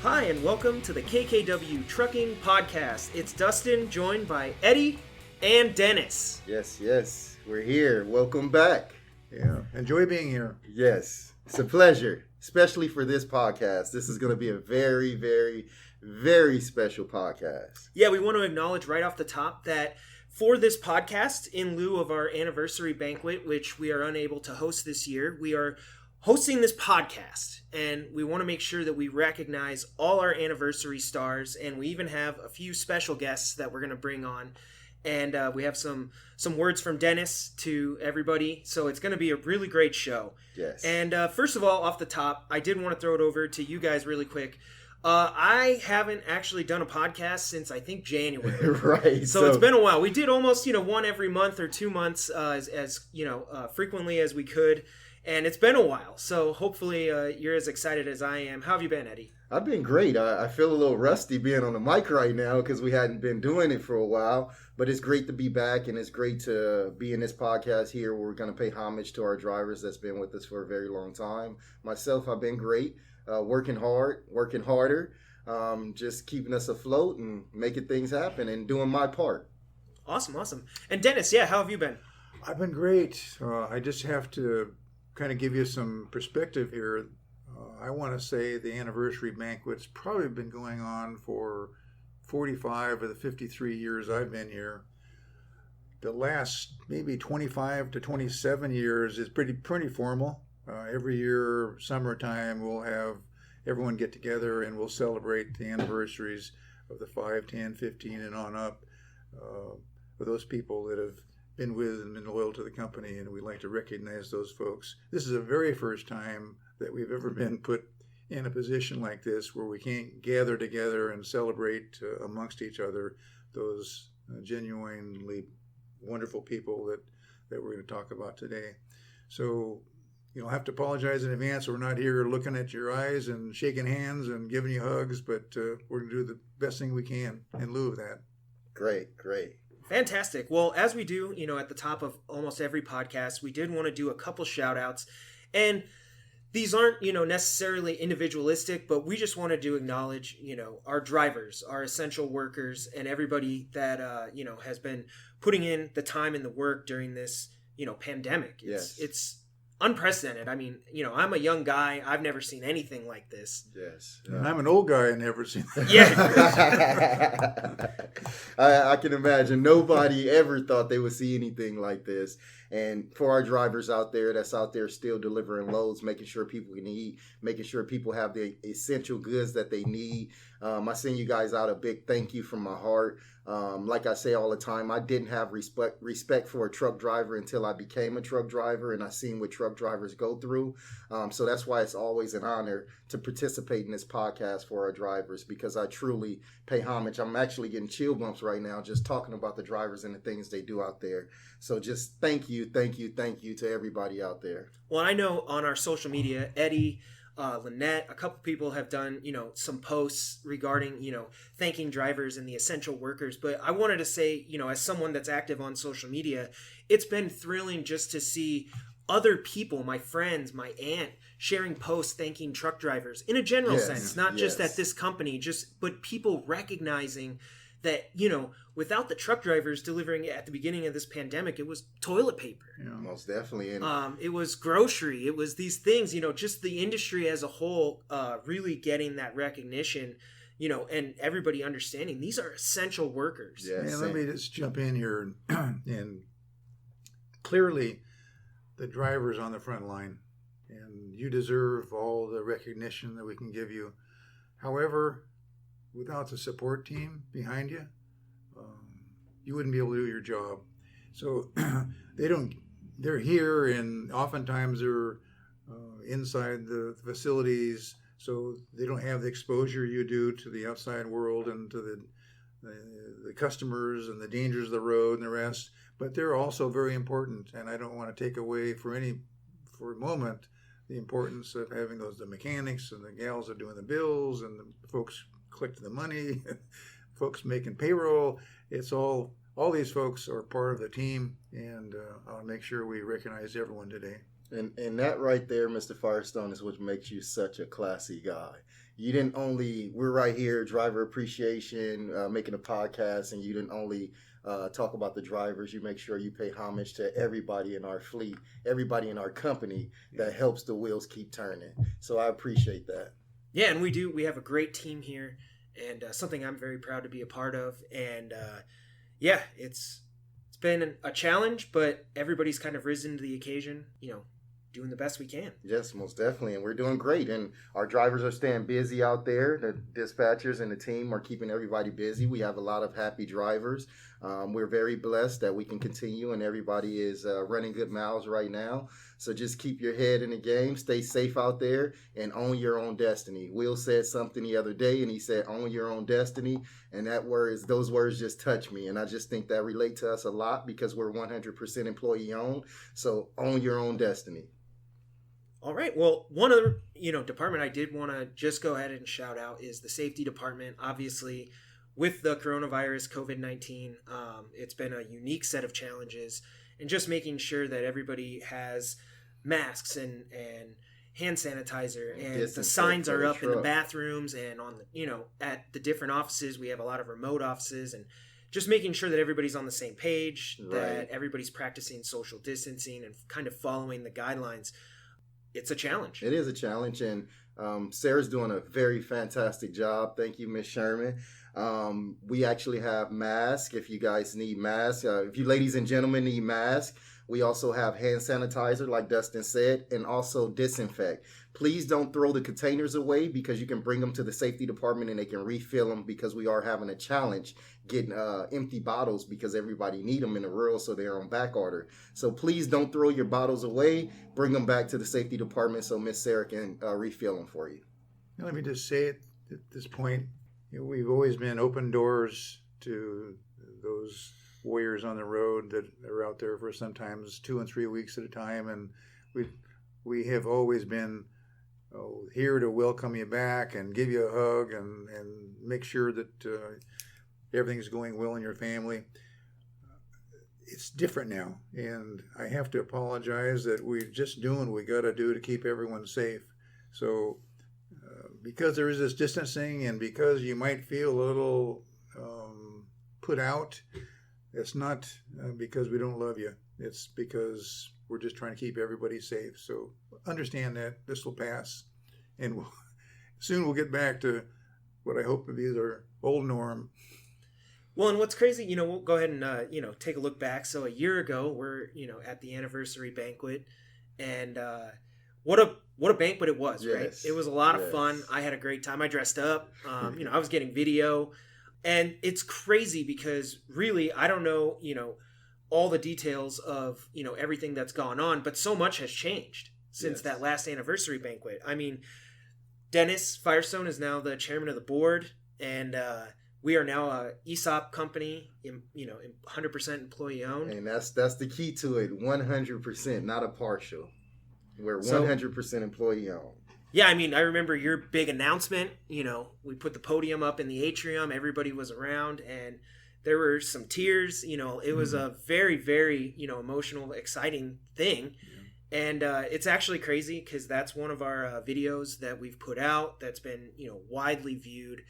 Hi, and welcome to the KKW Trucking Podcast. It's Dustin, joined by Eddie and Dennis. Yes, we're here. Welcome back. Yeah, enjoy being here. Yes, it's a pleasure, especially for this podcast. This is going to be a very, very, very special podcast. Yeah, we want to acknowledge right off the top that for this podcast, in lieu of our anniversary banquet, which we are unable to host this year, we are hosting this podcast, and we want to make sure that we recognize all our anniversary stars, and we even have a few special guests that we're going to bring on, and we have some words from Dennis to everybody, so it's going to be a really great show. Yes. And first of all, off the top, I did want to throw it over to you guys really quick. I haven't actually done a podcast since I think January. Right. So it's been a while. We did almost, one every month or 2 months as frequently as we could. And it's been a while, so hopefully you're as excited as I am. How have you been, Eddie? I've been great. I feel a little rusty being on the mic right now because we hadn't been doing it for a while. But it's great to be back, and it's great to be in this podcast here where we're going to pay homage to our drivers that's been with us for a very long time. Myself, I've been great, working hard, working harder, just keeping us afloat and making things happen and doing my part. Awesome. And Dennis, yeah, how have you been? I've been great. I just have to kind of give you some perspective here. I want to say the anniversary banquet's probably been going on for 45 of the 53 years I've been here. The last maybe 25 to 27 years is pretty formal. Every year, summertime, we'll have everyone get together and we'll celebrate the anniversaries of the 5, 10, 15, and on up for those people that have been with and been loyal to the company, and we like to recognize those folks. This is the very first time that we've ever been put in a position like this where we can't gather together and celebrate amongst each other those genuinely wonderful people that we're going to talk about today. So you'll have to apologize in advance. We're not here looking at your eyes and shaking hands and giving you hugs, but we're going to do the best thing we can in lieu of that. Great. Fantastic. Well, as we do, at the top of almost every podcast, we did want to do a couple shout outs. And these aren't, necessarily individualistic, but we just wanted to acknowledge, our drivers, our essential workers, and everybody that, has been putting in the time and the work during this, pandemic. It's unprecedented. I mean, I'm a young guy. I've never seen anything like this. Yes. And I'm an old guy and never seen that. Yeah. I can imagine. Nobody ever thought they would see anything like this. And for our drivers out there that's out there still delivering loads, making sure people can eat, making sure people have the essential goods that they need. I send you guys out a big thank you from my heart. Like I say all the time, I didn't have respect for a truck driver until I became a truck driver, and I seen what truck drivers go through. So that's why it's always an honor to participate in this podcast for our drivers, because I truly pay homage. I'm actually getting chill bumps right now just talking about the drivers and the things they do out there. So just thank you to everybody out there. Well, I know on our social media, Eddie, Lynette, a couple people have done, some posts regarding, thanking drivers and the essential workers. But I wanted to say, as someone that's active on social media, it's been thrilling just to see other people, my friends, my aunt, sharing posts thanking truck drivers in a general sense, not just at this company, but people recognizing that, without the truck drivers delivering at the beginning of this pandemic, it was toilet paper. Most definitely. It was grocery. It was these things, just the industry as a whole really getting that recognition, and everybody understanding these are essential workers. Yes. Let me just jump in here. And clearly the driver's on the front line, and you deserve all the recognition that we can give you. However, without the support team behind you, you wouldn't be able to do your job. So they're here, and oftentimes they're inside the facilities, so they don't have the exposure you do to the outside world and to the customers and the dangers of the road and the rest. But they're also very important, and I don't want to take away for a moment the importance of having the mechanics and the gals that are doing the bills and the folks collecting the money, folks making payroll. It's all these folks are part of the team, and I'll make sure we recognize everyone today. And that right there, Mr. Firestone, is what makes you such a classy guy. you didn't only, we're right here, driver appreciation, making a podcast, and you didn't only talk about the drivers. You make sure you pay homage to everybody in our fleet, everybody in our company that helps the wheels keep turning. So I appreciate that. Yeah, and we have a great team here, and something I'm very proud to be a part of. And yeah, it's been a challenge, but everybody's kind of risen to the occasion, doing the best we can. Yes, most definitely. And we're doing great. And our drivers are staying busy out there. The dispatchers and the team are keeping everybody busy. We have a lot of happy drivers. We're very blessed that we can continue, and everybody is running good miles right now. So just keep your head in the game, stay safe out there, and own your own destiny. Will said something the other day, and he said, own your own destiny. And those words just touch me. And I just think that relate to us a lot because we're 100% employee owned. So own your own destiny. All right. Well, one other, department I did want to just go ahead and shout out is the safety department. Obviously, with the coronavirus, COVID-19, it's been a unique set of challenges, and just making sure that everybody has masks and hand sanitizer, and the signs are up in the bathrooms and on the, at the different offices. We have a lot of remote offices, and just making sure that everybody's on the same page, that everybody's practicing social distancing and kind of following the guidelines. It's a challenge. It is a challenge, and Sarah's doing a very fantastic job. Thank you, Miss Sherman. We actually have masks if you guys need masks. If you ladies and gentlemen need masks, we also have hand sanitizer, like Dustin said, and also disinfect. Please don't throw the containers away, because you can bring them to the safety department and they can refill them, because we are having a challenge getting empty bottles, because everybody need them in the rural, so they're on back order. So please don't throw your bottles away. Bring them back to the safety department so Miss Sarah can refill them for you. Let me just say at this point, we've always been open doors to those warriors on the road that are out there for sometimes 2 and 3 weeks at a time, and we have always been here to welcome you back and give you a hug and make sure that everything's going well in your family. It's different now, and I have to apologize that we're just doing what we got to do to keep everyone safe. So because there is this distancing, and because you might feel a little put out, it's not because we don't love you. It's because we're just trying to keep everybody safe. So understand that this will pass, and soon we'll get back to what I hope to be our old norm. Well, and what's crazy, we'll go ahead and, take a look back. So a year ago, we're, at the anniversary banquet, and what a banquet it was, yes. Right? It was a lot of fun. I had a great time. I dressed up. I was getting video, and it's crazy because really, I don't know, all the details of, everything that's gone on, but so much has changed since that last anniversary banquet. I mean, Dennis Firestone is now the chairman of the board, and we are now a ESOP company, 100% employee owned. And that's the key to it, 100%, not a partial. We're 100% employee owned. Yeah, I mean, I remember your big announcement. We put the podium up in the atrium. Everybody was around, and there were some tears. It was a very, very, emotional, exciting thing. Yeah. And it's actually crazy because that's one of our videos that we've put out that's been, widely viewed.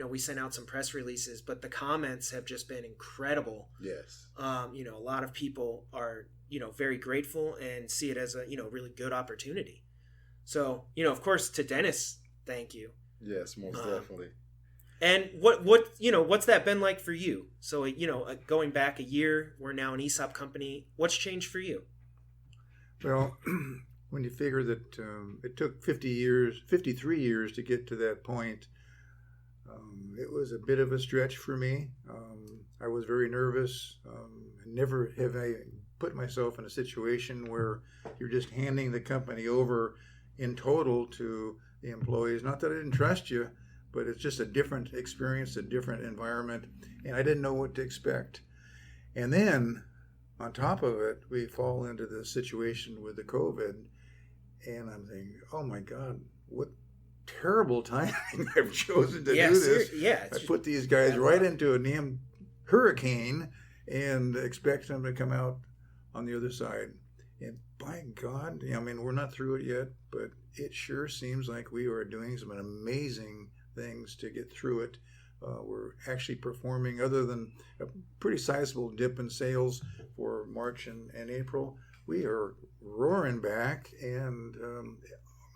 We sent out some press releases, but the comments have just been incredible. Yes. A lot of people are, very grateful and see it as a, really good opportunity. So, of course, to Dennis, thank you. Yes, most definitely. And what's that been like for you? So, going back a year, we're now an ESOP company. What's changed for you? Well, when you figure that it took 53 years to get to that point, it was a bit of a stretch for me. I was very nervous. Never have I put myself in a situation where you're just handing the company over in total to the employees. Not that I didn't trust you, but it's just a different experience, a different environment, and I didn't know what to expect. And then, on top of it, we fall into the situation with the COVID, and I'm thinking, oh my God, what terrible timing I've chosen to do this. I put these guys right into a damn hurricane and expect them to come out on the other side. And by God, we're not through it yet, but it sure seems like we are doing some amazing things to get through it. We're actually performing, other than a pretty sizable dip in sales for March and April, we are roaring back, and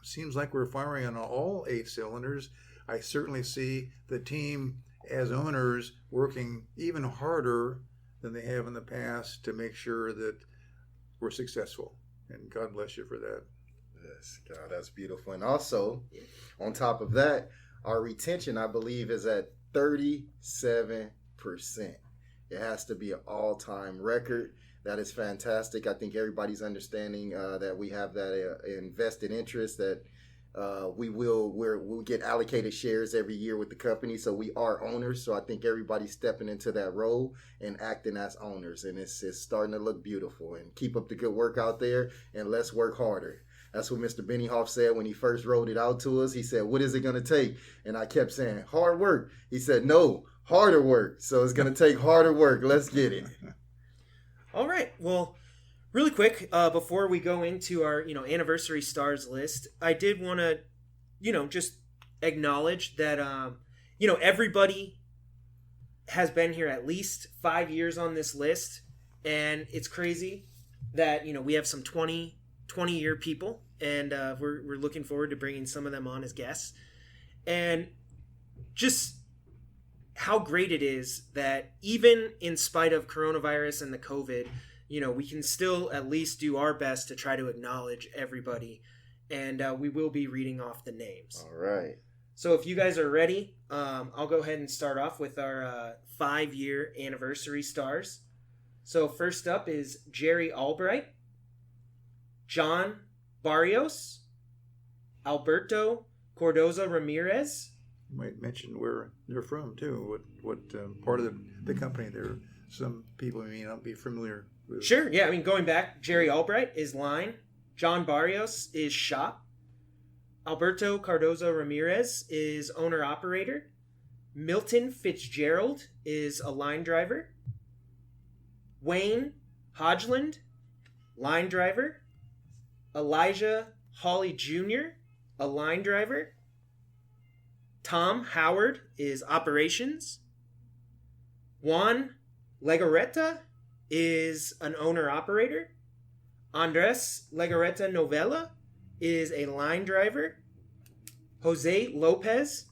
seems like we're firing on all 8 cylinders. I certainly see the team as owners working even harder than they have in the past to make sure that we're successful. And God bless you for that. Yes, God, that's beautiful. And also, on top of that, our retention, I believe, is at 37%. It has to be an all-time record. That is fantastic. I think everybody's understanding that we have that invested interest, that we'll get allocated shares every year with the company. So we are owners. So I think everybody's stepping into that role and acting as owners. And it's starting to look beautiful. And keep up the good work out there, and let's work harder. That's what Mr. Benioff said when he first wrote it out to us. He said, what is it going to take? And I kept saying, hard work. He said, no, harder work. So it's going to take harder work. Let's get it. All right. Well, really quick, before we go into our, anniversary stars list, I did want to, just acknowledge that, everybody has been here at least 5 years on this list. And it's crazy that, we have some 20-year people, and we're looking forward to bringing some of them on as guests. And just how great it is that even in spite of coronavirus and the COVID, we can still at least do our best to try to acknowledge everybody. And we will be reading off the names. All right. So if you guys are ready, I'll go ahead and start off with our 5-year anniversary stars. So first up is Jerry Albright, John Barrios, Alberto Cordoza Ramirez. You might mention where they're from too. What part of the company they're. Some people may not be familiar with. Sure, yeah. I mean, going back, Jerry Albright is line. John Barrios is shop. Alberto Cardozo Ramirez is owner-operator. Milton Fitzgerald is a line driver. Wayne Hodgland, line driver. Elijah Hawley Jr., a line driver. Tom Howard is operations. Juan Legoretta is an owner-operator. Andres Legoretta Novella is a line driver. Jose Lopez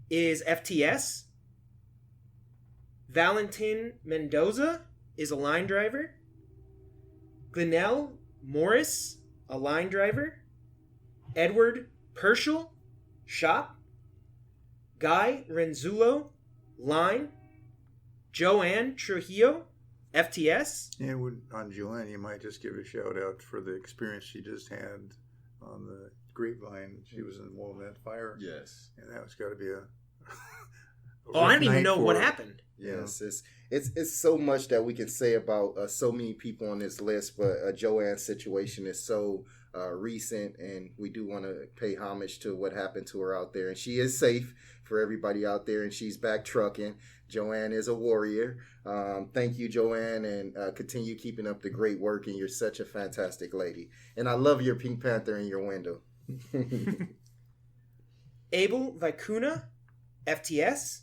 is FTS. Valentin Mendoza is a line driver. Glenell Morris, a line driver. Edward Pershel, shop. Guy Renzulo, line. Joanne Trujillo, FTS. And on Joanne, you might just give a shout out for the experience she just had on the grapevine. She was involved in that fire. Yes. And that was got to be a I didn't even know what happened. Yes, it's so much that we can say about so many people on this list, but Joanne's situation is so recent, and we do want to pay homage to what happened to her out there. And she is safe for everybody out there, and she's back trucking. Joanne is a warrior. Thank you, Joanne, and continue keeping up the great work, and you're such a fantastic lady. And I love your Pink Panther in your window. Abel Vicuna, FTS,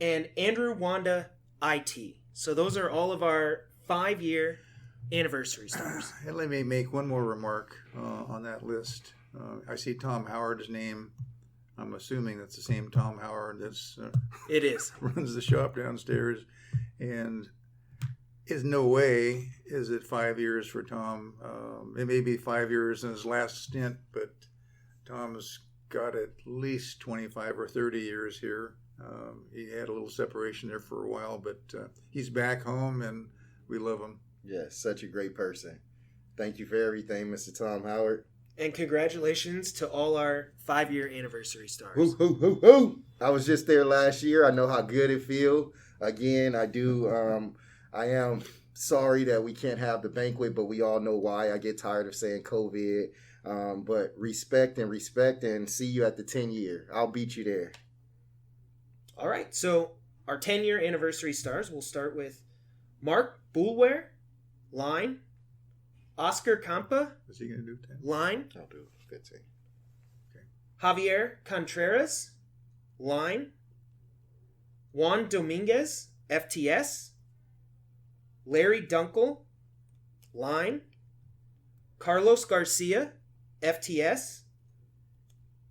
and Andrew Wanda, IT. So those are all of our 5-year anniversary stars. And let me make one more remark on that list. I see Tom Howard's name. I'm assuming that's the same Tom Howard that's it is runs the shop downstairs, and is no way is it 5 years for Tom. It may be 5 years in his last stint, but Tom's got at least 25 or 30 years here. He had a little separation there for a while, but he's back home, and we love him. Yes, such a great person. Thank you for everything, Mr. Tom Howard. And congratulations to all our 5-year anniversary stars. Hoo, hoo, hoo, hoo. I was just there last year. I know how good it feels. Again, I am sorry that we can't have the banquet, but we all know why. I get tired of saying COVID. But respect, and see you at the 10-year. I'll beat you there. All right, so our 10-year anniversary stars, we'll start with Mark Boulware, line. Oscar Campa, Is he going to do 10? line. I'll do 15. Javier Contreras, line. Juan Dominguez, FTS. Larry Dunkel, line. Carlos Garcia, FTS.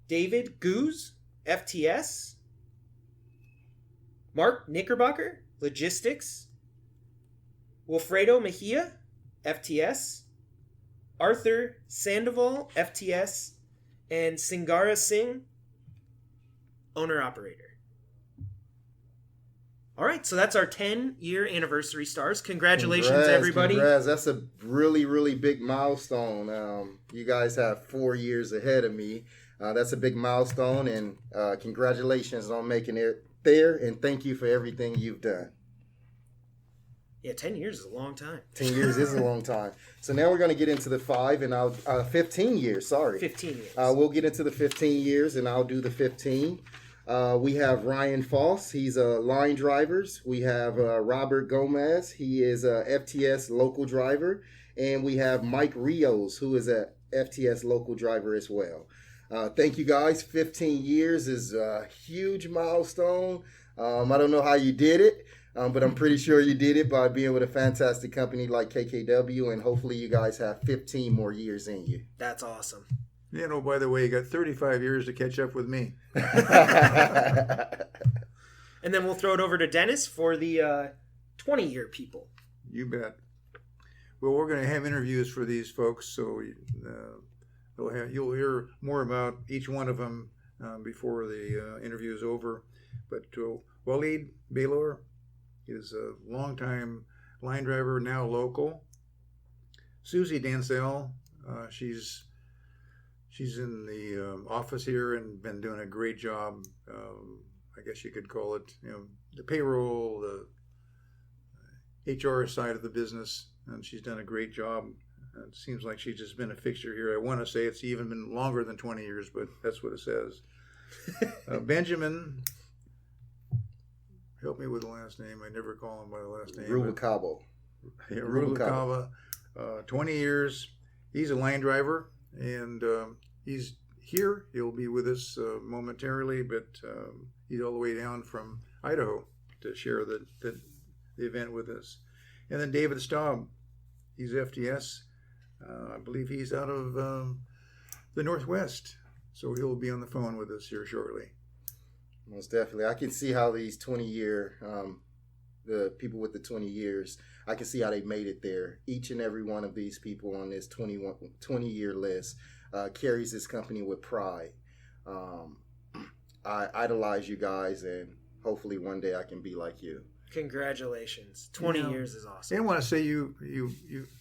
David Goose, FTS. Mark Knickerbocker, logistics. Wilfredo Mejia, FTS. Arthur Sandoval, FTS. And Singara Singh, owner-operator. All right, so that's our 10-year anniversary stars. Congratulations, everybody. Congrats. That's a really, really big milestone. You guys have 4 years ahead of me. That's a big milestone, and congratulations on making it there, and thank you for everything you've done. Yeah, 10 years is a long time. 10 years is a long time. So now we're going to get into the 15 years, sorry. 15 years. We'll get into the 15 years, and I'll do the 15. We have Ryan Foss. He's a line drivers. We have Robert Gomez. He is a FTS local driver. And we have Mike Rios, who is a FTS local driver as well. Thank you, guys. 15 years is a huge milestone. I don't know how you did it, but I'm pretty sure you did it by being with a fantastic company like KKW, and hopefully you guys have 15 more years in you. That's awesome. You know, by the way, you got 35 years to catch up with me. And then we'll throw it over to Dennis for the 20-year people. You bet. Well, we're going to have interviews for these folks, so you'll hear more about each one of them before the interview is over. But Waleed Baylor is a longtime line driver, now local. Susie Dansell, she's in the office here and been doing a great job. I guess you could call it, the payroll, the HR side of the business, and she's done a great job. It seems like she's just been a fixture here. I want to say it's even been longer than 20 years, but that's what it says. Benjamin, help me with the last name. I never call him by the last name. Rubalcaba. Yeah, Rubalcaba. 20 years. He's a line driver, and he's here. He'll be with us momentarily, but he's all the way down from Idaho to share the event with us. And then David Staub. He's FTS. I believe he's out of the Northwest, so he'll be on the phone with us here shortly. Most definitely. I can see how these 20-year, the people with the 20 years, I can see how they made it there. Each and every one of these people on this 20-year list carries this company with pride. I idolize you guys, and hopefully one day I can be like you. Congratulations. 20 years is awesome. I want to say you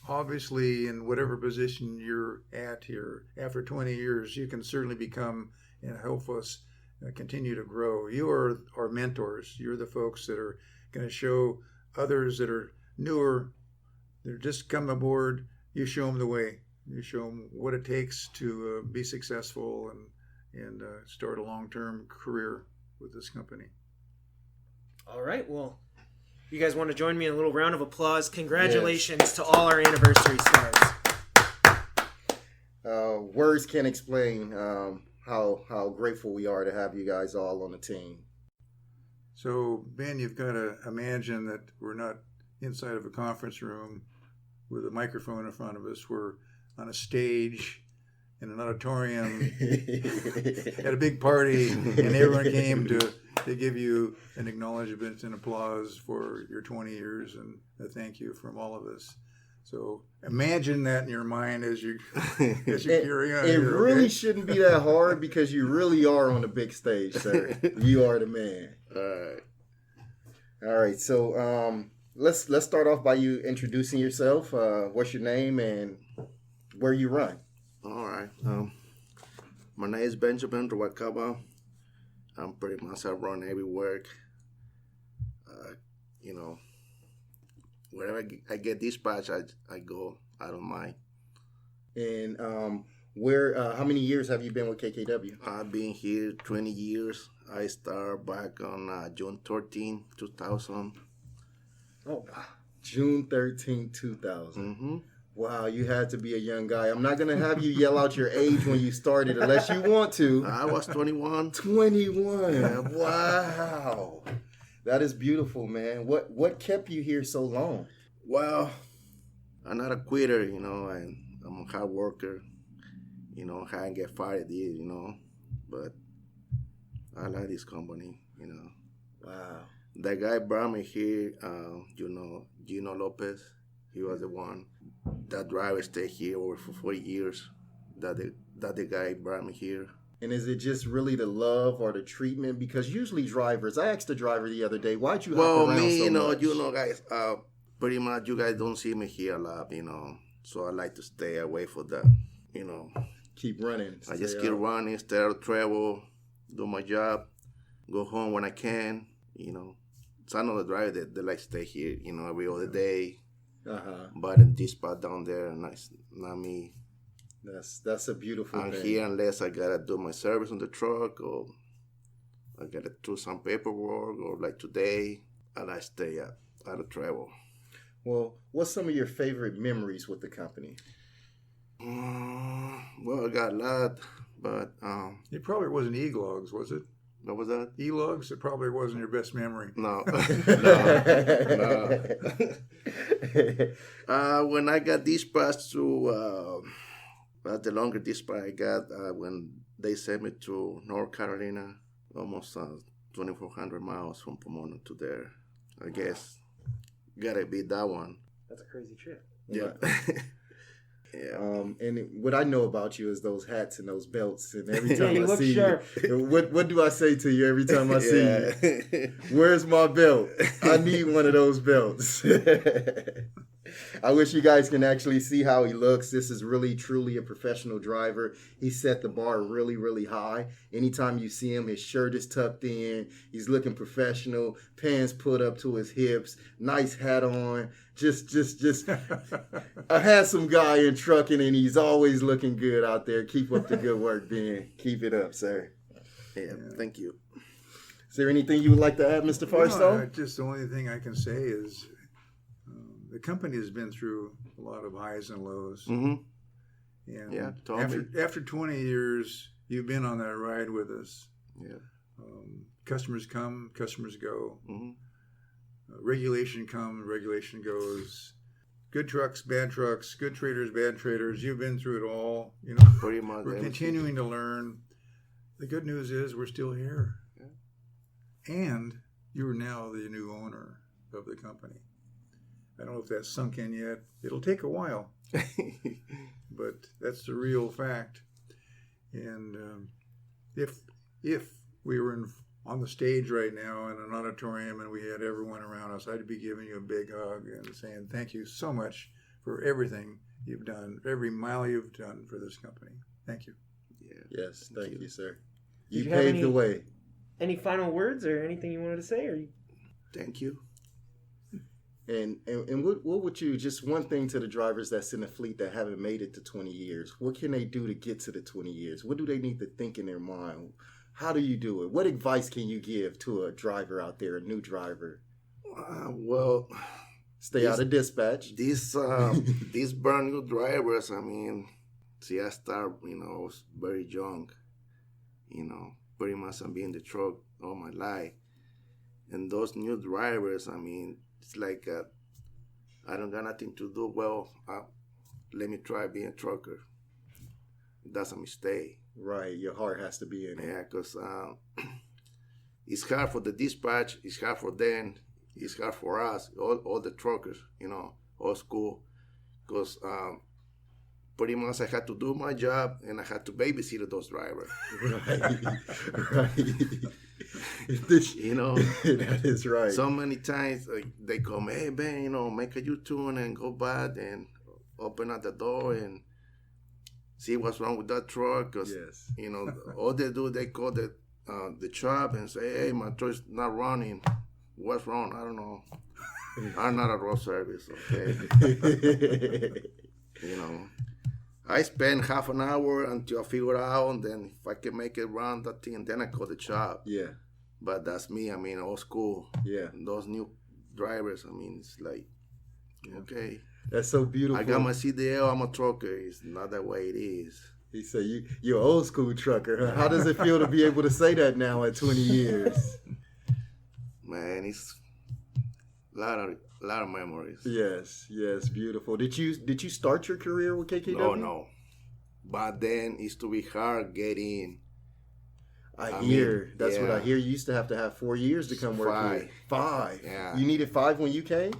obviously, in whatever position you're at here, after 20 years, you can certainly become and help us continue to grow. You are our mentors. You're the folks that are going to show others that are newer, they're just come aboard. You show them the way. You show them what it takes to be successful and start a long-term career with this company. All right. Well, you guys want to join me in a little round of applause? Congratulations to all our anniversary stars. Words can't explain how grateful we are to have you guys all on the team. So, Ben, you've got to imagine that we're not inside of a conference room with a microphone in front of us. We're on a stage in an auditorium at a big party, and everyone came to give you an acknowledgement and applause for your 20 years and a thank you from all of us. So imagine that in your mind as you carry on. It really shouldn't be that hard because you really are on the big stage, sir. You are the man. All right. So let's start off by you introducing yourself. What's your name and where you run? All right. My name is Benjamin Rubalcaba. I'm pretty much I run everywhere. Wherever I get dispatched, I go. I don't mind. And how many years have you been with KKW? I've been here 20 years. I started back on June 13, 2000. Oh, wow. June 13, 2000. Mm-hmm. Wow, you had to be a young guy. I'm not going to have you yell out your age when you started unless you want to. I was 21. 21. Yeah. Wow. That is beautiful, man. What kept you here so long? Well, I'm not a quitter, you know, and I'm a hard worker. You know, I didn't get fired, you know, but I like this company, you know. Wow. The guy brought me here, you know, Gino Lopez. He was the one. That driver stayed here over for 40 years. That the guy brought me here. And is it just really the love or the treatment? Because usually drivers, I asked the driver the other day, why'd you hop around me, so much? you know, guys, pretty much you guys don't see me here a lot, you know. So I like to stay away from that, you know. Keep running. I just keep running, stay out of travel, do my job, go home when I can, you know. So I know the driver that like stay here, you know, every other day. But in this spot down there, not me. That's a beautiful I'm thing. here unless I gotta do my service on the truck or I gotta do some paperwork or like today, and I stay out of travel. Well, what's some of your favorite memories with the company? Well, I got a lot, but It probably wasn't e-logs, was it? what was that? E-logs? It probably wasn't your best memory. No. When I got dispatched to, the longer dispatch I got when they sent me to North Carolina, almost 2,400 miles from Pomona to there. I guess gotta be that one. That's a crazy trip. Yeah. Yeah. And what I know about you is those hats and those belts. And every time you I look see sharp. you, what do I say to you every time I see you? Where's my belt? I need one of those belts. I wish you guys can actually see how he looks. This is really, truly a professional driver. He set the bar really, really high. Anytime you see him, his shirt is tucked in. He's looking professional. Pants put up to his hips. Nice hat on. Just a handsome guy in trucking, and he's always looking good out there. Keep up the good work, Ben. Keep it up, sir. Yeah, thank you. Is there anything you would like to add, Mr. Firestone? No, just the only thing I can say is the company has been through a lot of highs and lows. Mm-hmm. And Yeah, totally. after 20 years, you've been on that ride with us. Yeah. Customers come, customers go. Mm-hmm. Regulation comes, regulation goes. Good trucks, bad trucks, good traders, bad traders. You've been through it all. You know, Pretty much. we're continuing to learn. The good news is we're still here. Yeah. And you're now the new owner of the company. I don't know if that's sunk in yet. It'll take a while, but that's the real fact. And if we were on the stage right now in an auditorium and we had everyone around us, I'd be giving you a big hug and saying thank you so much for everything you've done, every mile you've done for this company. Thank you. Yeah. Yes, thank you, sir. Did You you have paved the way. Any final words or anything you wanted to say? Or Thank you. And what would you, just one thing to the drivers that's in the fleet that haven't made it to 20 years, what can they do to get to the 20 years? What do they need to think in their mind? How do you do it? What advice can you give to a driver out there, a new driver? Well, stay out of dispatch. These brand new drivers, I mean, see, I started, you know, I was very young, you know, pretty much I've been in the truck all my life. And those new drivers, I mean, it's like I don't got nothing to do. Well, let me try being a trucker. That's a mistake. Right, your heart has to be in it. Yeah, because it's hard for the dispatch, it's hard for them, it's hard for us, all the truckers, you know, old school. Because pretty much I had to do my job and I had to babysit those drivers. Right. You know, that is right. So many times they come, hey, Ben, you know, make a U-turn and go back and open up the door and see what's wrong with that truck. Because, yes. You know, all they do, they call the shop and say, hey, my truck's not running. What's wrong? I don't know. I'm not a road service, okay? You know, I spend half an hour until I figure out, and then if I can make it run that thing, then I call the shop. Yeah. But that's me. I mean, old school. Yeah. Those new drivers, I mean, it's like, Okay. That's so beautiful. I got my CDL. I'm a trucker. It's not that way it is. He said, you're an old school trucker. Huh? How does it feel to be able to say that now at 20 years? Man, it's a lot of memories. Yes, beautiful. Did you start your career with KKW? No. But then it used to be hard getting. That's what I hear. You used to have 4 years to come work here. 5. Yeah. You needed 5 when you came?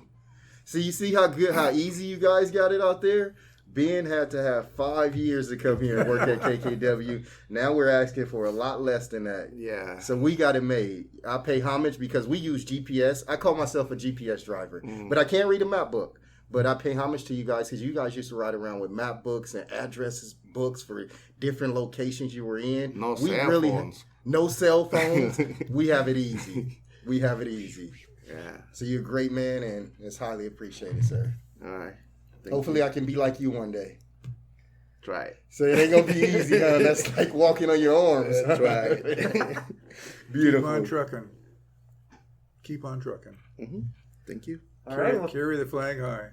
So you see how easy you guys got it out there? Ben had to have 5 years to come here and work at KKW. Now we're asking for a lot less than that. Yeah. So we got it made. I pay homage because we use GPS. I call myself a GPS driver, but I can't read a map book. But I pay homage to you guys because you guys used to ride around with map books and addresses books for different locations you were in. No cell phones. No cell phones. We have it easy. Yeah. So you're a great man, and it's highly appreciated, sir. All right. Hopefully I can be like you one day. Try it. So it ain't going to be easy, huh? That's like walking on your arms. Try it. Beautiful. Keep on trucking. Mm-hmm. Thank you. All right. Well, carry the flag high.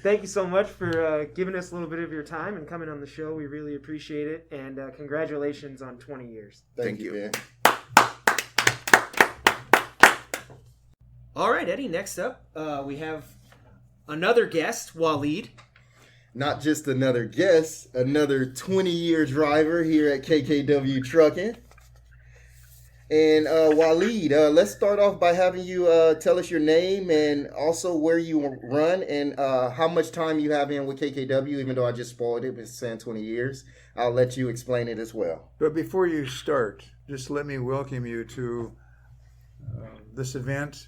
thank you so much for giving us a little bit of your time and coming on the show. We really appreciate it. And congratulations on 20 years. Thank you, man. All right, Eddie, next up, we have another guest, Waleed. Not just another guest, another 20-year driver here at KKW Trucking. And Waleed, let's start off by having you tell us your name and also where you run and how much time you have in with KKW, even though I just spoiled it with saying 20 years. I'll let you explain it as well. But before you start, just let me welcome you to this event.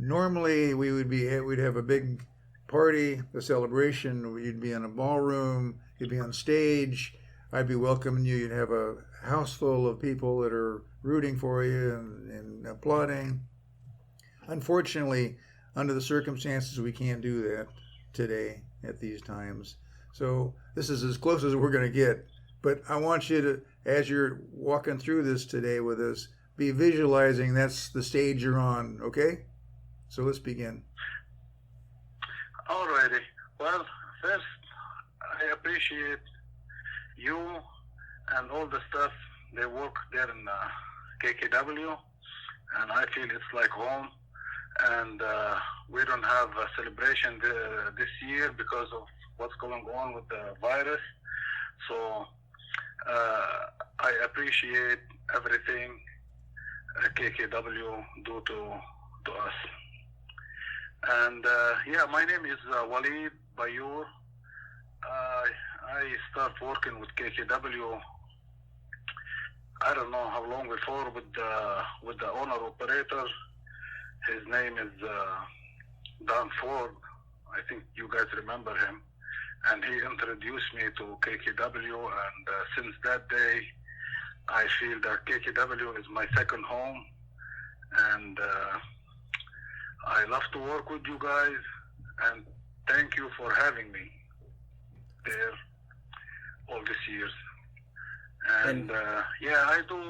Normally, we'd have a big party, a celebration. You'd be in a ballroom. You'd be on stage. I'd be welcoming you. You'd have a house full of people that are rooting for you and applauding. Unfortunately, under the circumstances, we can't do that today at these times. So this is as close as we're going to get. But I want you to, as you're walking through this today with us, be visualizing that's the stage you're on, okay? So let's begin. Alrighty. Well, first, I appreciate you and all the staff. They work there in KKW, and I feel it's like home. And we don't have a celebration this year because of what's going on with the virus. So I appreciate everything KKW do to us. And my name is Waleed Baylor. I start working with KKW. I don't know how long before with the owner operator. His name is Don Ford. I think you guys remember him. And he introduced me to KKW. And since that day, I feel that KKW is my second home. And I love to work with you guys, and thank you for having me there all these years. And I do.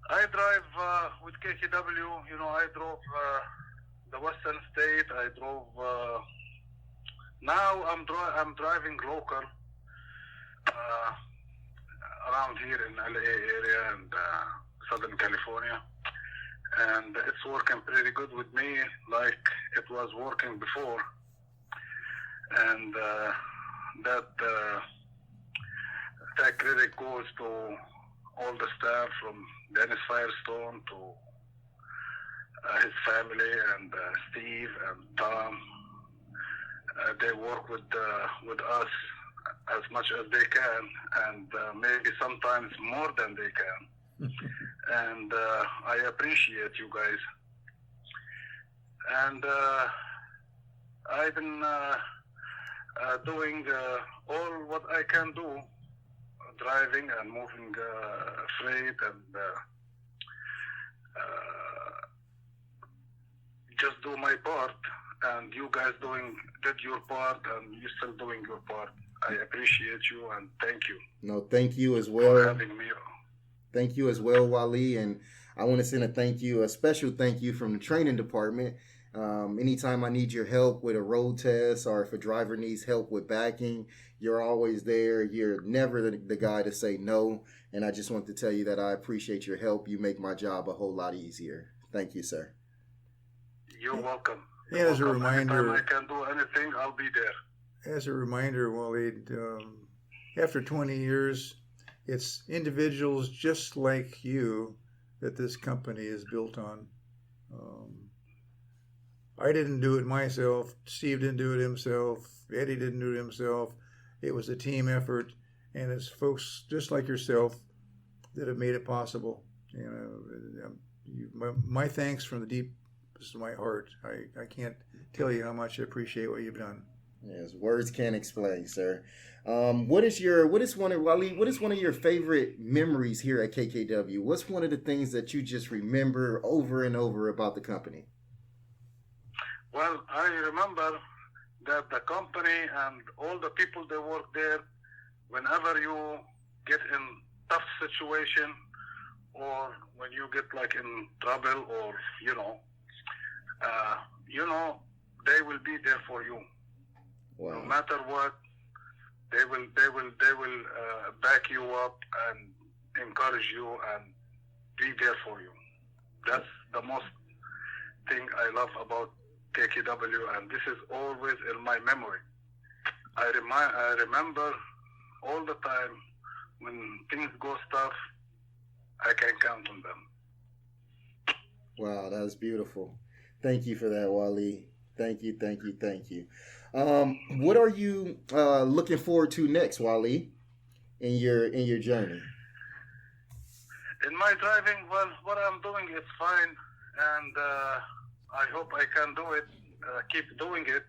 I drive with KKW. You know, I drove the Western State. I drove. Now I'm driving local around here in LA area and Southern California. And it's working pretty good with me, like it was working before. And that credit goes to all the staff from Dennis Firestone to his family and Steve and Tom. They work with us as much as they can, and maybe sometimes more than they can. And I appreciate you guys. And I've been doing all what I can do, driving and moving freight and just do my part. And you guys did your part, and you're still doing your part. I appreciate you and thank you. No, thank you as well. For having me. Thank you as well, Waleed. And I want to send a special thank you from the training department. Anytime I need your help with a road test or if a driver needs help with backing, you're always there. You're never the guy to say no. And I just want to tell you that I appreciate your help. You make my job a whole lot easier. Thank you, sir. You're welcome. And as a reminder, Anytime I can do anything, I'll be there. as a reminder, Waleed, after 20 years, it's individuals just like you that this company is built on. I didn't do it myself. Steve didn't do it himself. Eddie didn't do it himself. It was a team effort, and it's folks just like yourself that have made it possible. My thanks from the deepest of my heart. I can't tell you how much I appreciate what you've done. Yes, words can't explain, sir. What is one of your favorite memories here at KKW? What's one of the things that you just remember over and over about the company? Well, I remember that the company and all the people that work there, whenever you get in tough situation or when you get like in trouble or, they will be there for you. Wow. No matter what, they will back you up and encourage you and be there for you. That's the most thing I love about KKW, and this is always in my memory. I remember all the time when things go tough, I can count on them. Wow, that's beautiful. Thank you for that, Waleed. Thank you. What are you looking forward to next, Waleed, in your journey? In my driving, well, what I'm doing is fine, and I hope I can do it, keep doing it,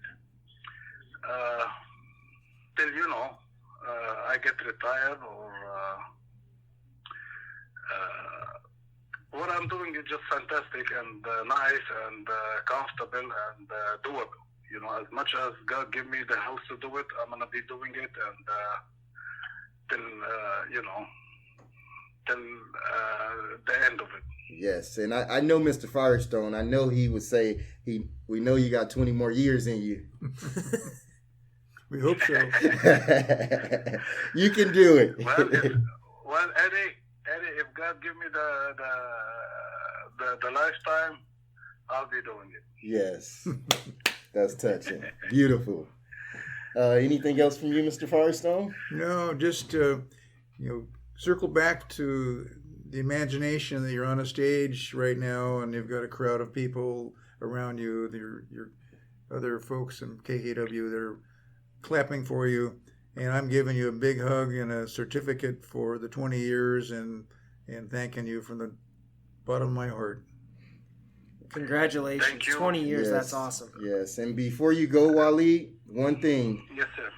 till, I get retired or what I'm doing is just fantastic and nice and comfortable and doable. As much as God give me the health to do it, I'm gonna be doing it, and till the end of it. Yes, and I know Mr. Firestone. I know he would say we know you got 20 more years in you. We hope so. You can do it. Well, Eddie, if God give me the lifetime, I'll be doing it. Yes, that's touching. Beautiful. Anything else from you, Mr. Firestone? No, just circle back to the imagination that you're on a stage right now, and you've got a crowd of people around you. Your other folks in KKW, they're clapping for you, and I'm giving you a big hug and a certificate for the 20 years, and thanking you from the bottom of my heart. Congratulations. Thank you. 20 years, Yes. that's awesome. Yes, and before you go, Waleed, one thing. Yes, sir.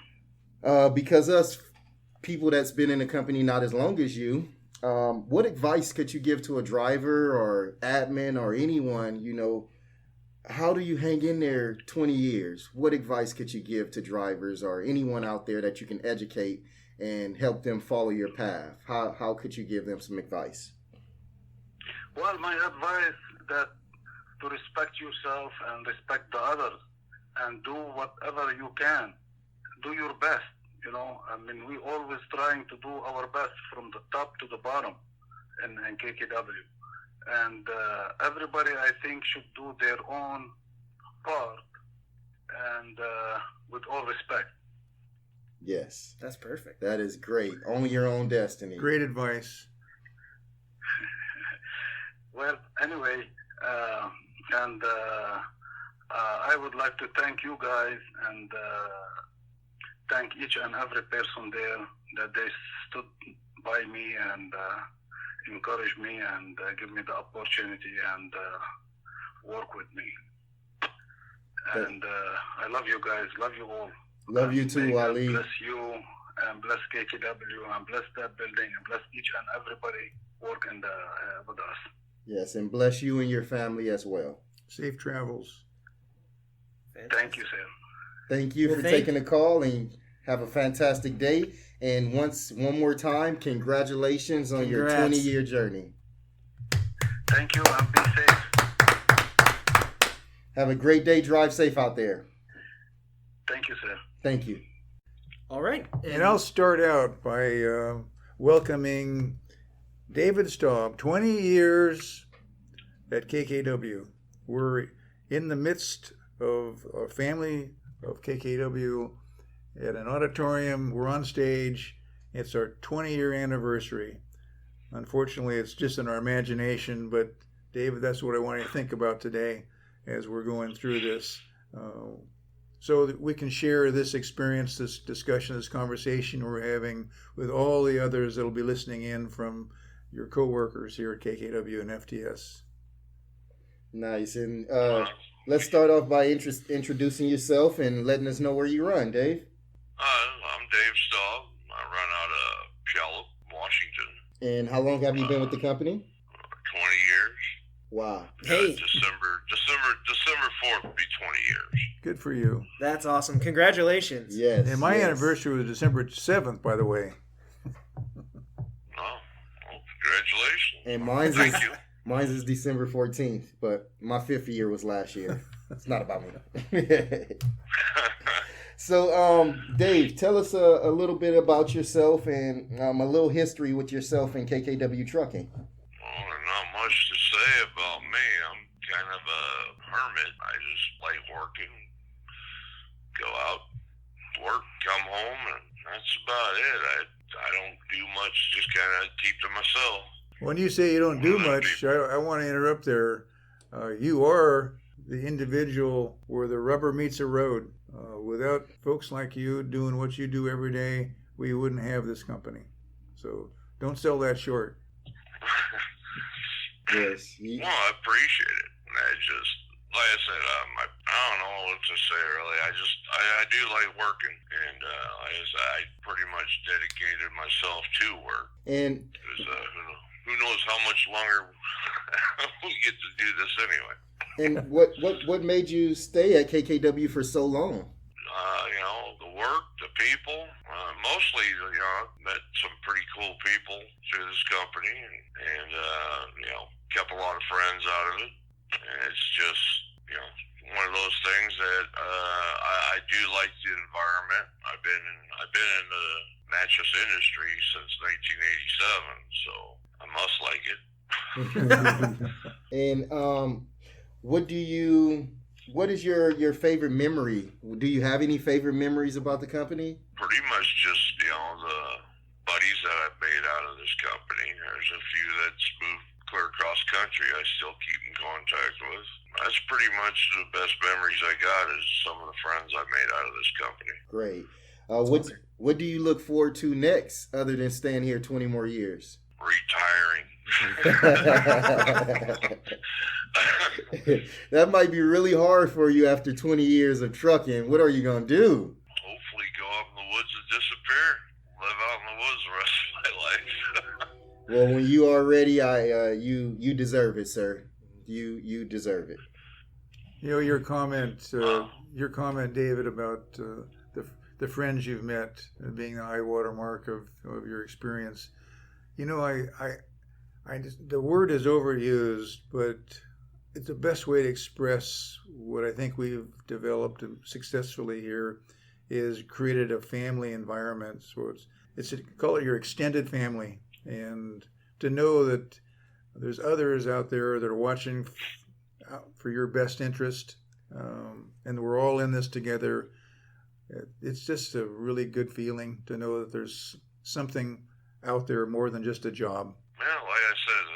Because us people that's been in the company not as long as you, what advice could you give to a driver or admin or anyone, how do you hang in there 20 years? What advice could you give to drivers or anyone out there that you can educate and help them follow your path? How could you give them some advice? Well, my advice that to respect yourself and respect the others and do whatever you can. Do your best, we always trying to do our best from the top to the bottom in KKW. And everybody, I think, should do their own part and with all respect. Yes. That's perfect. That is great. Own your own destiny. Great advice. Well, anyway, I would like to thank you guys and thank each and every person there that they stood by me and encouraged me and give me the opportunity and work with me. And I love you guys. Love you all. Love you too, Waleed. Bless you and bless KKW and bless that building and bless each and everybody working with us. Yes, and bless you and your family as well. Safe travels. Thank you, sir. Thank you for taking the call, and have a fantastic day. And one more time, congratulations on your 20-year journey. Thank you, and be safe. Have a great day. Drive safe out there. Thank you, sir. Thank you. All right. And I'll start out by welcoming David Staub, 20 years at KKW. We're in the midst of a family of KKW at an auditorium. We're on stage. It's our 20-year anniversary. Unfortunately, it's just in our imagination, but David, that's what I want you to think about today as we're going through this. So that we can share this experience, this discussion, this conversation we're having with all the others that will be listening in from your coworkers here at KKW and FTS. Nice. And let's start off by introducing yourself and letting us know where you run, Dave. I'm Dave Staub. I run out of Puyallup, Washington. And how long have you been with the company? 20 years. Wow. Hey, December 4th will be 20 years. Good for you. that's awesome. Congratulations. Yes. And my yes. anniversary was December 7th, by the way. Oh, well, congratulations. And Thank you. mine's is December 14th, but my 5th year was last year. It's not about me. So, Dave, tell us a little bit about yourself and a little history with yourself and KKW Trucking. Well, there's not much to say about me. I'm kind of a hermit. I just like working, go out, work, come home, and that's about it. I don't do much, just kind of keep to myself. When you say you don't do much, I want to interrupt there. You are the individual where the rubber meets the road. Without folks like you doing what you do every day, we wouldn't have this company. So don't sell that short. Yes. Well, I appreciate it. I just, like I said, I don't know what to say really. I do like working, and I pretty much dedicated myself to work. And Because who knows how much longer we get to do this anyway. and what made you stay at KKW for so long? The work, the people, mostly, met some pretty cool people through this company, and kept a lot of friends out of it. And it's just, one of those things that I do like the environment. I've been in the mattress industry since 1987, so I must like it. And what is your favorite memory? Do you have any favorite memories about the company? Pretty much just, the buddies that I've made out of this company. There's a few that's moved clear across country I still keep in contact with. That's pretty much the best memories I got is some of the friends I made out of this company. Great. What do you look forward to next other than staying here 20 more years? Retiring. That might be really hard for you after 20 years of trucking. What are you going to do? Hopefully go up in the woods and disappear. Live out in the woods the rest of my life. Well, when you are ready, you deserve it, sir. You deserve it. Your comment, David, about the friends you've met being the high water mark of your experience. The word is overused, but it's the best way to express what I think we've developed successfully here is created a family environment. So it's call it your extended family, and to know that there's others out there that are watching for your best interest, and we're all in this together. It's just a really good feeling to know that there's something out there more than just a job. Yeah, like I said,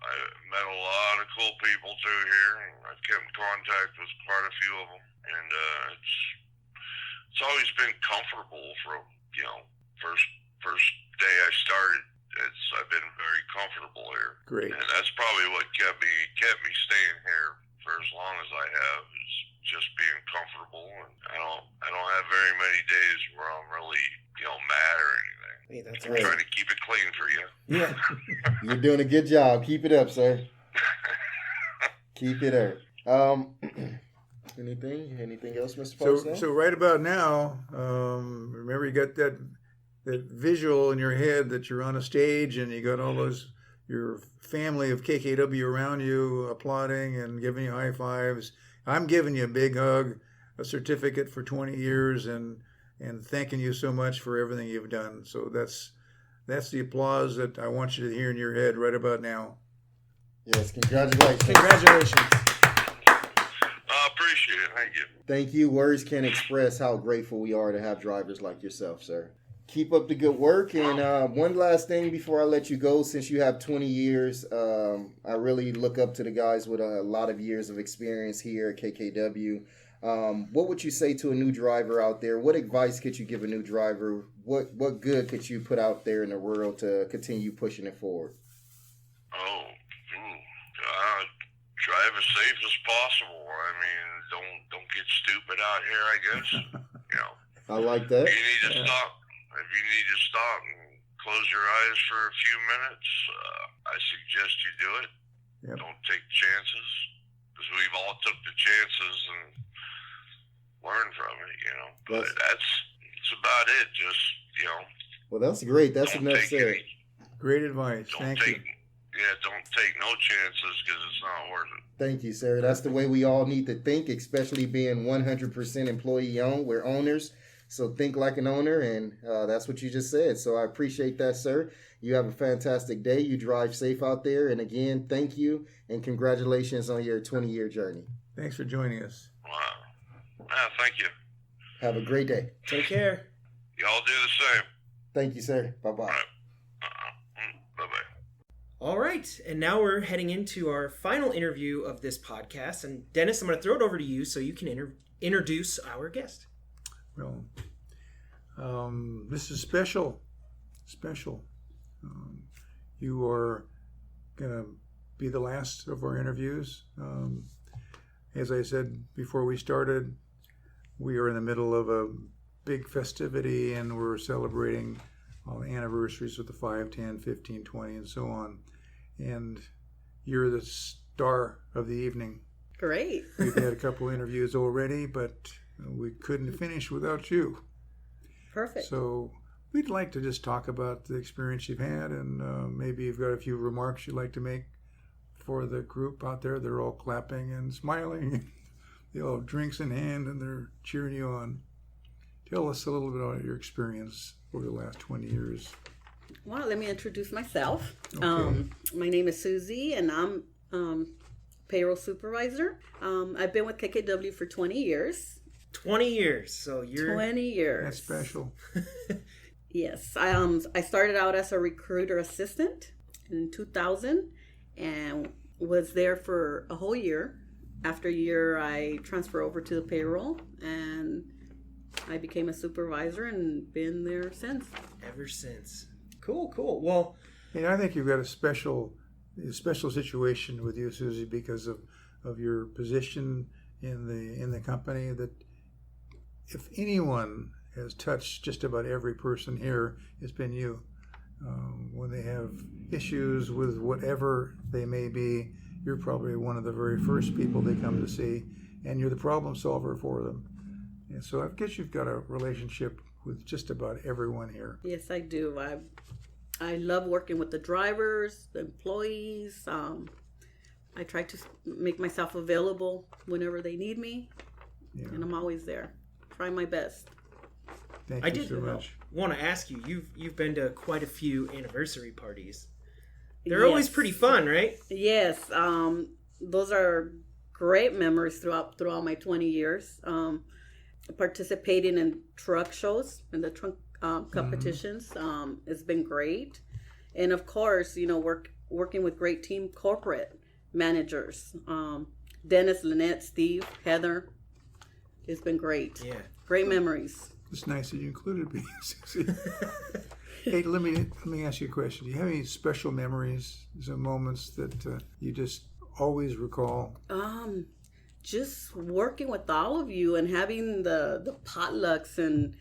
I met a lot of cool people through here, and I've kept in contact with quite a few of them, and it's always been comfortable from first day I started. I've been very comfortable here. Great. And that's probably what kept me staying here for as long as I have, is just being comfortable. And I don't have very many days where I'm really mad or anything. Hey, that's I'm right. trying to keep it clean for you. Yeah. You're doing a good job. Keep it up, sir. Keep it up. Anything else, Mr. Firestone? So right about now, remember you got that visual in your head that you're on a stage and you got all those your family of KKW around you applauding and giving you high fives. I'm giving you a big hug, a certificate for 20 years, and thanking you so much for everything you've done. So that's the applause that I want you to hear in your head right about now. Yes, congratulations. Congratulations. I appreciate it. Thank you. Thank you. Words can't express how grateful we are to have drivers like yourself, sir. Keep up the good work. And one last thing before I let you go, since you have 20 years, I really look up to the guys with a lot of years of experience here at KKW. What would you say to a new driver out there? What advice could you give a new driver? What good could you put out there in the world to continue pushing it forward? Drive as safe as possible. I mean, don't get stupid out here, I guess. I like that. If you need to stop, and close your eyes for a few minutes, I suggest you do it. Yep. Don't take chances, because we've all took the chances and learned from it, But that's about it. Just, Well, that's great. That's enough said. Great advice. Thank you. Yeah, don't take no chances because it's not worth it. Thank you, sir. That's the way we all need to think, especially being 100% employee-owned. We're owners, so think like an owner, and that's what you just said. So I appreciate that, sir. You have a fantastic day. You drive safe out there. And again, thank you, and congratulations on your 20-year journey. Thanks for joining us. Wow. Thank you. Have a great day. Take care. Y'all do the same. Thank you, sir. Bye-bye. All right. Bye-bye. All right, and now we're heading into our final interview of this podcast. And Dennis, I'm going to throw it over to you so you can introduce our guest. Well, this is special. You are going to be the last of our interviews. As I said before we started, we are in the middle of a big festivity, and we're celebrating all the anniversaries with the 5, 10, 15, 20, and so on. And you're the star of the evening. Great. We've had a couple interviews already, but we couldn't finish without you. Perfect. So we'd like to just talk about the experience you've had, and maybe you've got a few remarks you'd like to make for the group out there. They're all clapping and smiling. They all have drinks in hand, and they're cheering you on. Tell us a little bit about your experience over the last 20 years. Well, let me introduce myself. Okay. My name is Susie, and I'm payroll supervisor. I've been with KKW for 20 years. 20 years. So you're 20 years. That's special. Yes. I started out as a recruiter assistant in 2000 and was there for a whole year. After a year, I transferred over to the payroll, and I became a supervisor and been there since. Ever since. Cool. Well, I think you've got a special situation with you, Susie, because of your position in the company. That if anyone has touched just about every person here, it's been you. When they have issues with whatever they may be, you're probably one of the very first people they come to see, and you're the problem solver for them. And so I guess you've got a relationship with just about everyone here. Yes, I do. I love working with the drivers, the employees. I try to make myself available whenever they need me, and I'm always there. Try my best. Thank you so much. Want to ask you, you've been to quite a few anniversary parties. They're always pretty fun, right? Yes. Those are great memories throughout my 20 years. Participating in truck shows and the truck competitions has been great. And of course, working with great team corporate managers. Dennis, Lynette, Steve, Heather. It's been great. Yeah. Great memories. It's nice that you included me, Susie. Hey, let me ask you a question. Do you have any special memories, some moments that you just always recall? Just working with all of you and having the potlucks and.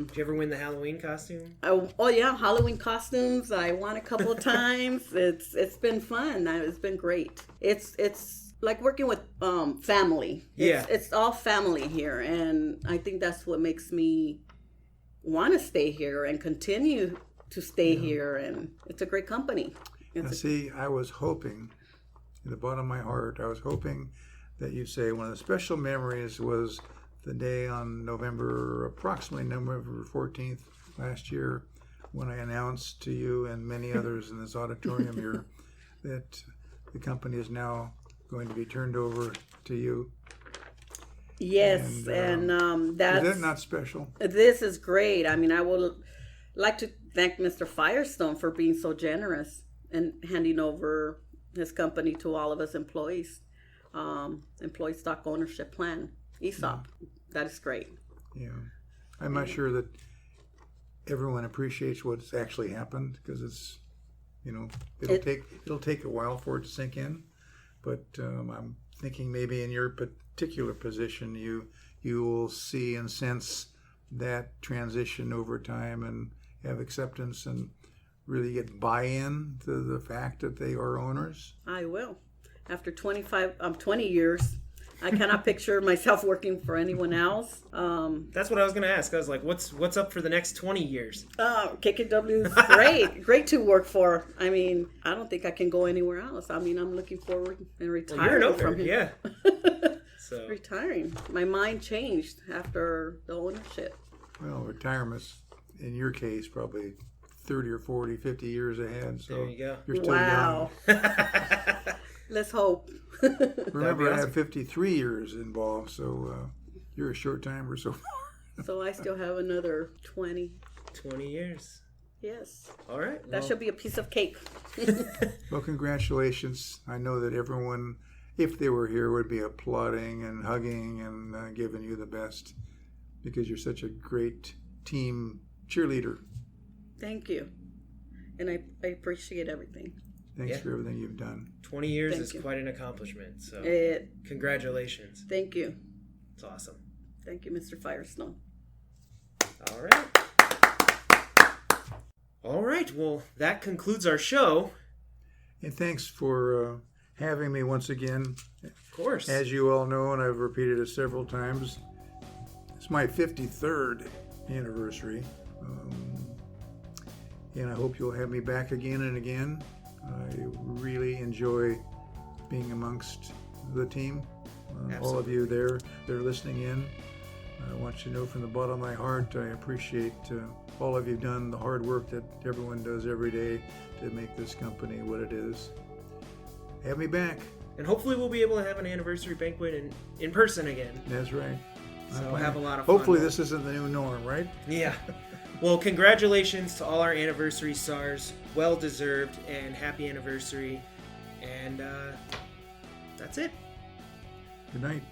Did you ever win the Halloween costume? Oh yeah, Halloween costumes. I won a couple of times. It's been fun. It's been great. It's like working with family. It's all family here, and I think that's what makes me want to stay here and continue to stay here, and it's a great company. See, I was hoping, in the bottom of my heart, I was hoping that you'd say one of the special memories was the day on approximately November 14th last year, when I announced to you and many others in this auditorium here that the company is now going to be turned over to you. Yes, and that's... Is that not special? This is great. I mean, I would like to thank Mr. Firestone for being so generous and handing over his company to all of us employees. Employee Stock Ownership Plan, ESOP. That is great. Yeah. I'm not sure that everyone appreciates what's actually happened, because it's, it'll take a while for it to sink in. But I'm thinking maybe in your particular position, you will see and sense that transition over time and have acceptance and really get buy-in to the fact that they are owners. I will. After 20 years, I cannot picture myself working for anyone else. That's what I was going to ask. I was like, what's up for the next 20 years? KKW is great. Great to work for. I mean, I don't think I can go anywhere else. I mean, I'm looking forward and retiring from here. Yeah. So. Retiring. My mind changed after the ownership. Well, retirement's, in your case, probably 30 or 40, 50 years ahead. So there you go. You're still young. Let's hope. Remember, I have 53 years involved, so you're a short timer so far. So I still have another 20. 20 years. Yes. All right. That should be a piece of cake. Well, congratulations. I know that everyone, if they were here, would be applauding and hugging and giving you the best, because you're such a great team cheerleader. Thank you. And I appreciate everything. Thanks for everything you've done. 20 years is quite an accomplishment. So congratulations. Thank you. It's awesome. Thank you, Mr. Firestone. All right. All right. Well, that concludes our show. And thanks for having me once again. Of course. As you all know, and I've repeated it several times, it's my 53rd anniversary. And I hope you'll have me back again and again. I really enjoy being amongst the team. All of you there, they're listening in. I want you to know from the bottom of my heart, I appreciate all of you done, the hard work that everyone does every day to make this company what it is. Have me back. And hopefully we'll be able to have an anniversary banquet in person again. That's right. So we'll have a lot of fun. Hopefully this isn't the new norm, right? Yeah. Well, congratulations to all our anniversary stars. Well deserved, and happy anniversary. And that's it. Good night.